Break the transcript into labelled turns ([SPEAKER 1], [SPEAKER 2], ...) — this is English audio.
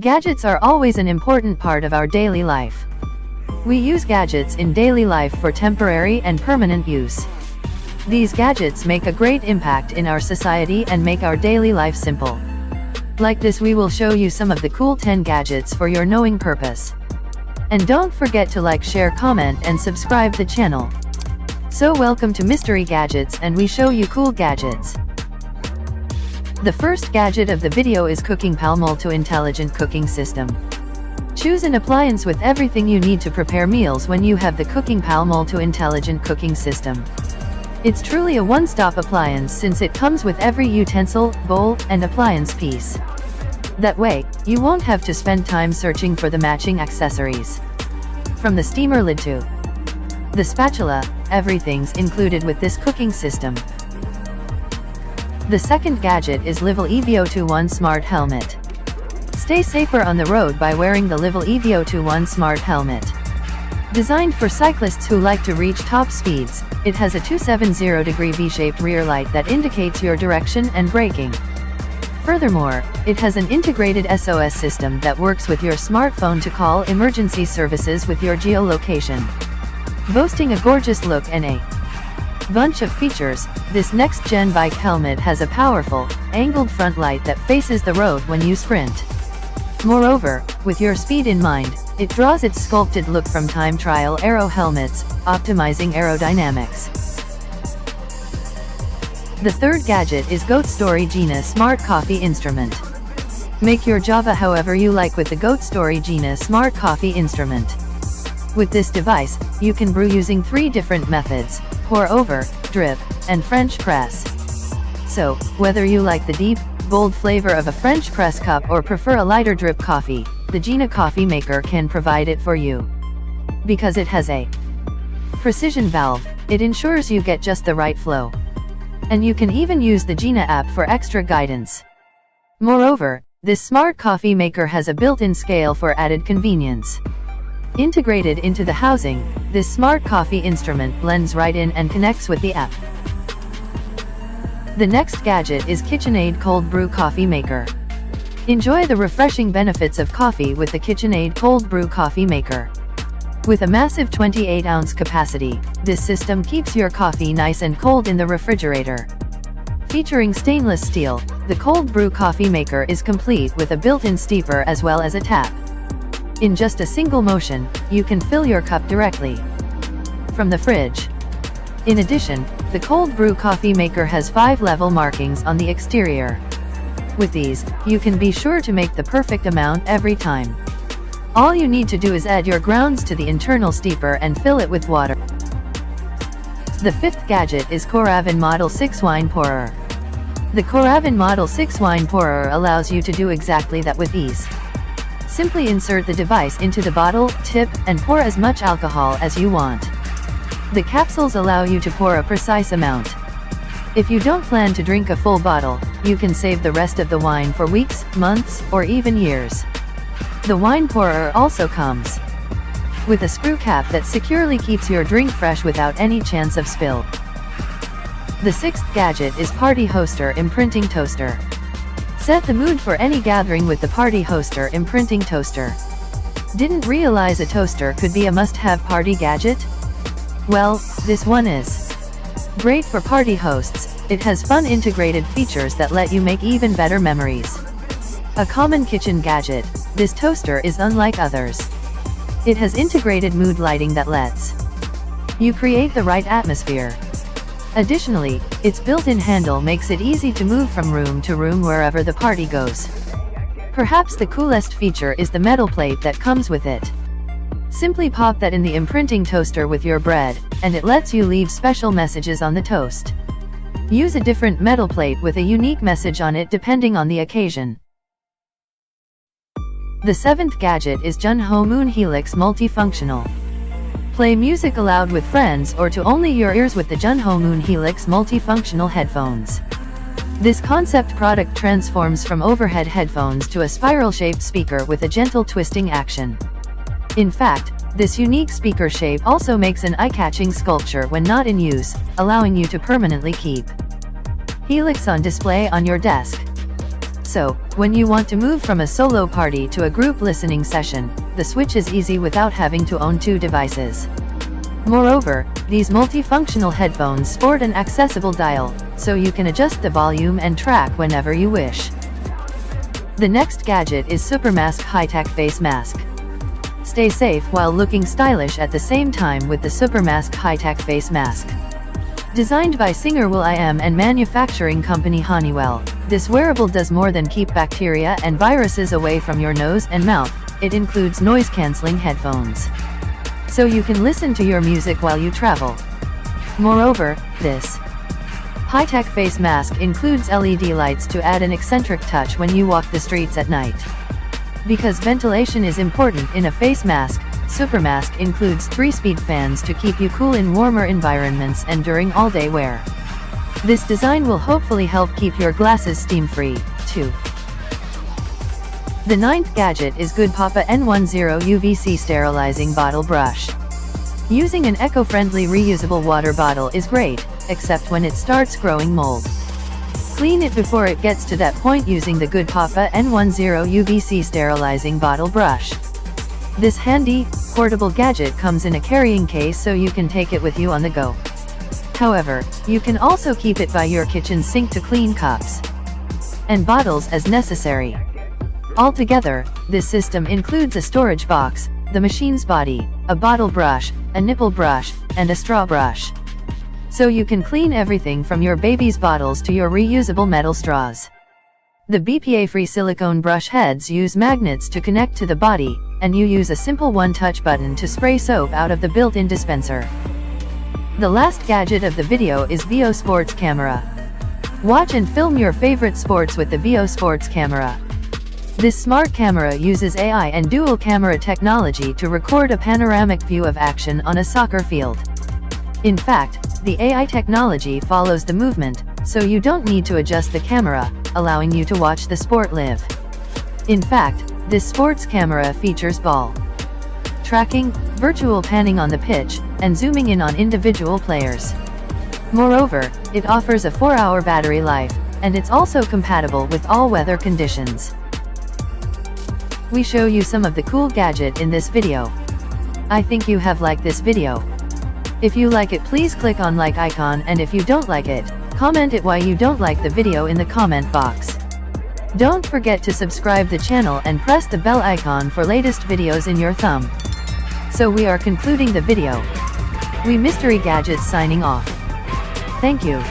[SPEAKER 1] Gadgets are always an important part of our daily life. We use gadgets in daily life for temporary and permanent use. These gadgets make a great impact in our society and make our daily life simple. Like this, we will show you some of the cool 10 gadgets for your knowing purpose. And don't forget to like, share, comment, and subscribe the channel. So welcome to Mystery Gadgets, and we show you cool gadgets. The first gadget of the video is Cooking Pal Multi Intelligent Cooking System. Choose an appliance with everything you need to prepare meals when you have the Cooking Pal Multi Intelligent Cooking System. It's truly a one-stop appliance since it comes with every utensil, bowl, and appliance piece. That way, you won't have to spend time searching for the matching accessories. From the steamer lid to the spatula, everything's included with this cooking system. The second gadget is Livell EVO21 Smart Helmet. Stay safer on the road by wearing the Livell EVO21 Smart Helmet. Designed for cyclists who like to reach top speeds, it has a 270-degree V-shaped rear light that indicates your direction and braking. Furthermore, it has an integrated SOS system that works with your smartphone to call emergency services with your geolocation. Boasting a gorgeous look and a bunch of features, this next-gen bike helmet has a powerful, angled front light that faces the road when you sprint. Moreover, with your speed in mind, it draws its sculpted look from time trial aero helmets, optimizing aerodynamics. The third gadget is Goat Story Gina Smart Coffee Instrument. Make your Java however you like with the Goat Story Gina Smart Coffee Instrument. With this device, you can brew using 3 different methods: pour over, drip, and French press. So, whether you like the deep, bold flavor of a French press cup or prefer a lighter drip coffee, the Gina coffee maker can provide it for you. Because it has a precision valve, it ensures you get just the right flow. And you can even use the Gina app for extra guidance. Moreover, this smart coffee maker has a built-in scale for added convenience. Integrated into the housing, this smart coffee instrument blends right in and connects with the app. The next gadget is KitchenAid Cold Brew Coffee Maker. Enjoy the refreshing benefits of coffee with the KitchenAid Cold Brew Coffee Maker. With a massive 28-ounce capacity, this system keeps your coffee nice and cold in the refrigerator. Featuring stainless steel, the Cold Brew Coffee Maker is complete with a built-in steeper as well as a tap. In just a single motion, you can fill your cup directly from the fridge. In addition, the Cold Brew Coffee Maker has 5 level markings on the exterior. With these, you can be sure to make the perfect amount every time. All you need to do is add your grounds to the internal steeper and fill it with water. The fifth gadget is Coravin Model 6 Wine Pourer. The Coravin Model 6 Wine Pourer allows you to do exactly that with ease. Simply insert the device into the bottle, tip, and pour as much alcohol as you want. The capsules allow you to pour a precise amount. If you don't plan to drink a full bottle, you can save the rest of the wine for weeks, months, or even years. The wine pourer also comes with a screw cap that securely keeps your drink fresh without any chance of spill. The sixth gadget is Party Hoster Imprinting Toaster. Set the mood for any gathering with the Party Hoster Imprinting Toaster. Didn't realize a toaster could be a must-have party gadget? Well, this one is. Great for party hosts, it has fun integrated features that let you make even better memories. A common kitchen gadget, this toaster is unlike others. It has integrated mood lighting that lets you create the right atmosphere. Additionally, its built-in handle makes it easy to move from room to room wherever the party goes. Perhaps the coolest feature is the metal plate that comes with it. Simply pop that in the imprinting toaster with your bread, and it lets you leave special messages on the toast. Use a different metal plate with a unique message on it depending on the occasion. The seventh gadget is Junho Moon Helix Multifunctional. Play music aloud with friends or to only your ears with the Junho Moon Helix Multifunctional Headphones. This concept product transforms from overhead headphones to a spiral-shaped speaker with a gentle twisting action. In fact, this unique speaker shape also makes an eye-catching sculpture when not in use, allowing you to permanently keep Helix on display on your desk. So, when you want to move from a solo party to a group listening session, the switch is easy without having to own two devices. Moreover, these multifunctional headphones sport an accessible dial, so you can adjust the volume and track whenever you wish. The next gadget is Supermask High-Tech Face Mask. Stay safe while looking stylish at the same time with the Supermask High-Tech Face Mask. Designed by singer will.i.am and manufacturing company Honeywell, this wearable does more than keep bacteria and viruses away from your nose and mouth. It includes noise-canceling headphones, so you can listen to your music while you travel. Moreover, this high-tech face mask includes LED lights to add an eccentric touch when you walk the streets at night. Because ventilation is important in a face mask, Supermask includes 3-speed fans to keep you cool in warmer environments and during all-day wear. This design will hopefully help keep your glasses steam-free, too. The ninth gadget is Good Papa N10 UVC-sterilizing bottle brush. Using an eco-friendly reusable water bottle is great, except when it starts growing mold. Clean it before it gets to that point using the Good Papa N10 UVC-sterilizing bottle brush. This handy, portable gadget comes in a carrying case so you can take it with you on the go. However, you can also keep it by your kitchen sink to clean cups and bottles as necessary. Altogether, this system includes a storage box, the machine's body, a bottle brush, a nipple brush, and a straw brush. So you can clean everything from your baby's bottles to your reusable metal straws. The BPA-free silicone brush heads use magnets to connect to the body, and you use a simple one-touch button to spray soap out of the built-in dispenser. The last gadget of the video is VO Sports Camera. Watch and film your favorite sports with the VO Sports Camera. This smart camera uses AI and dual camera technology to record a panoramic view of action on a soccer field. In fact, the AI technology follows the movement, so you don't need to adjust the camera, allowing you to watch the sport live. In fact, this sports camera features ball tracking, virtual panning on the pitch, and zooming in on individual players. Moreover, it offers a 4-hour battery life, and it's also compatible with all weather conditions. We show you some of the cool gadget in this video. I think you have liked this video. If you like it, please click on like icon, and if you don't like it, comment it why you don't like the video in the comment box. Don't forget to subscribe the channel and press the bell icon for latest videos in your thumb. So we are concluding the video. We Mystery Gadgets signing off. Thank you.